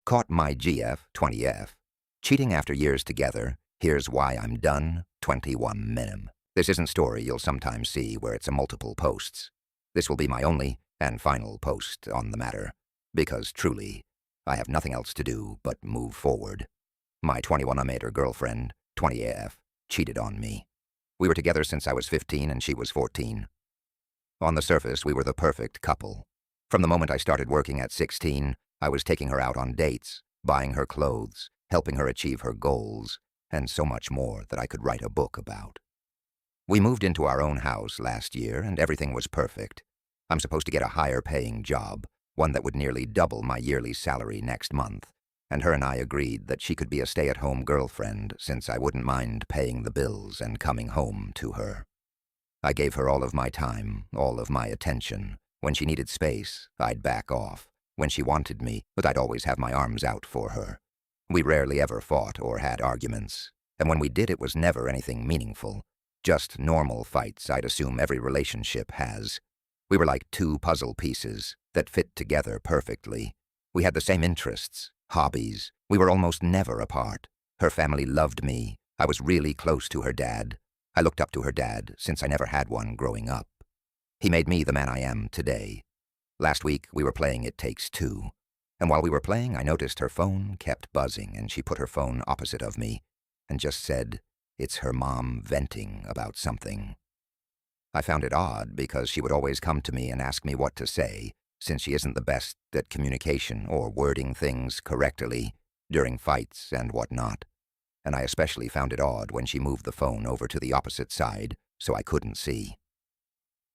Caught my GF, 20F. Cheating after years together. Here's why I'm done, 21 minim. This isn't story you'll sometimes see where it's a multiple posts. This will be my only and final post on the matter, because truly, I have nothing else to do but move forward. My 21-meter girlfriend, 20AF, cheated on me. We were together since I was 15 and she was 14. On the surface, we were the perfect couple. From the moment I started working at 16, I was taking her out on dates, buying her clothes, helping her achieve her goals, and so much more that I could write a book about. We moved into our own house last year and everything was perfect. I'm supposed to get a higher-paying job, one that would nearly double my yearly salary next month, and her and I agreed that she could be a stay-at-home girlfriend since I wouldn't mind paying the bills and coming home to her. I gave her all of my time, all of my attention. When she needed space, I'd back off. When she wanted me, but I'd always have my arms out for her. We rarely ever fought or had arguments, and when we did it was never anything meaningful. Just normal fights I'd assume every relationship has. We were like two puzzle pieces that fit together perfectly. We had the same interests, hobbies. We were almost never apart. Her family loved me. I was really close to her dad. I looked up to her dad since I never had one growing up. He made me the man I am today. Last week we were playing It Takes Two, and while we were playing I noticed her phone kept buzzing and she put her phone opposite of me and just said, "It's her mom venting about something." I found it odd because she would always come to me and ask me what to say, since she isn't the best at communication or wording things correctly during fights and whatnot. And I especially found it odd when she moved the phone over to the opposite side so I couldn't see.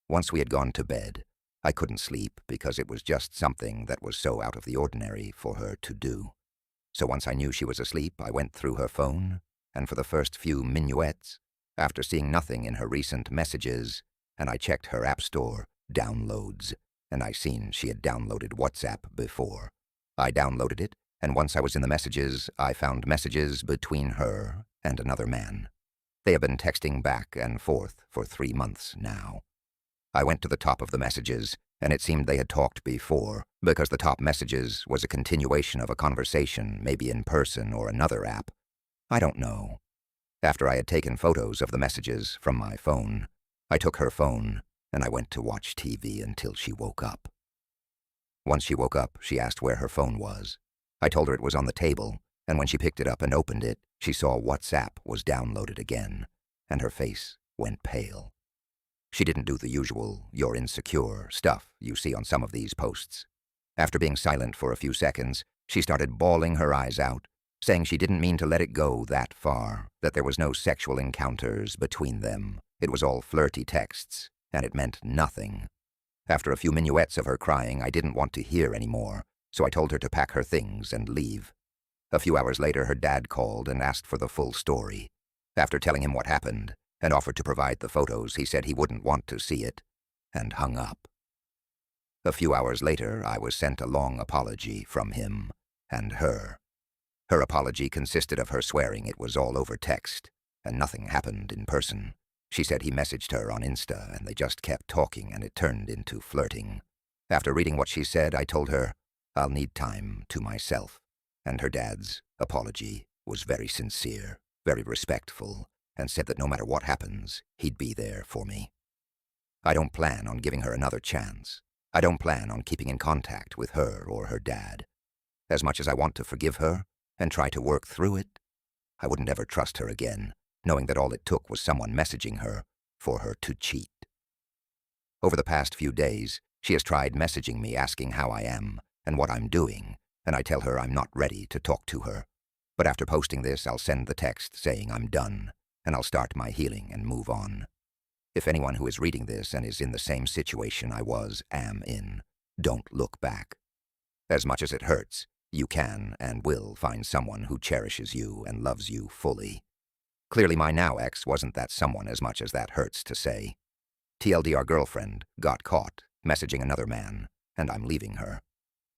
Once we had gone to bed, I couldn't sleep because it was just something that was so out of the ordinary for her to do. So once I knew she was asleep, I went through her phone, and for the first few minuets, after seeing nothing in her recent messages, and I checked her App Store downloads, and I seen she had downloaded WhatsApp before. I downloaded it, and once I was in the messages, I found messages between her and another man. They have been texting back and forth for 3 months now. I went to the top of the messages, and it seemed they had talked before, because the top messages was a continuation of a conversation, maybe in person or another app. I don't know. After I had taken photos of the messages from my phone, I took her phone, and I went to watch TV until she woke up. Once she woke up, she asked where her phone was. I told her it was on the table, and when she picked it up and opened it, she saw WhatsApp was downloaded again, and her face went pale. She didn't do the usual, "you're insecure" stuff you see on some of these posts. After being silent for a few seconds, she started bawling her eyes out, saying she didn't mean to let it go that far, that there was no sexual encounters between them. It was all flirty texts, and it meant nothing. After a few minuets of her crying, I didn't want to hear any more, so I told her to pack her things and leave. A few hours later, her dad called and asked for the full story. After telling him what happened, and offered to provide the photos, he said he wouldn't want to see it, and hung up. A few hours later, I was sent a long apology from him and her. Her apology consisted of her swearing it was all over text, and nothing happened in person. She said he messaged her on Insta, and they just kept talking, and it turned into flirting. After reading what she said, I told her, I'll need time to myself, and her dad's apology was very sincere, very respectful, and said that no matter what happens, he'd be there for me. I don't plan on giving her another chance. I don't plan on keeping in contact with her or her dad. As much as I want to forgive her and try to work through it, I wouldn't ever trust her again, knowing that all it took was someone messaging her for her to cheat. Over the past few days, she has tried messaging me asking how I am and what I'm doing, and I tell her I'm not ready to talk to her. But after posting this, I'll send the text saying I'm done, and I'll start my healing and move on. If anyone who is reading this and is in the same situation I am in, don't look back. As much as it hurts, you can and will find someone who cherishes you and loves you fully. Clearly my now ex wasn't that someone as much as that hurts to say. TLDR girlfriend got caught messaging another man, and I'm leaving her.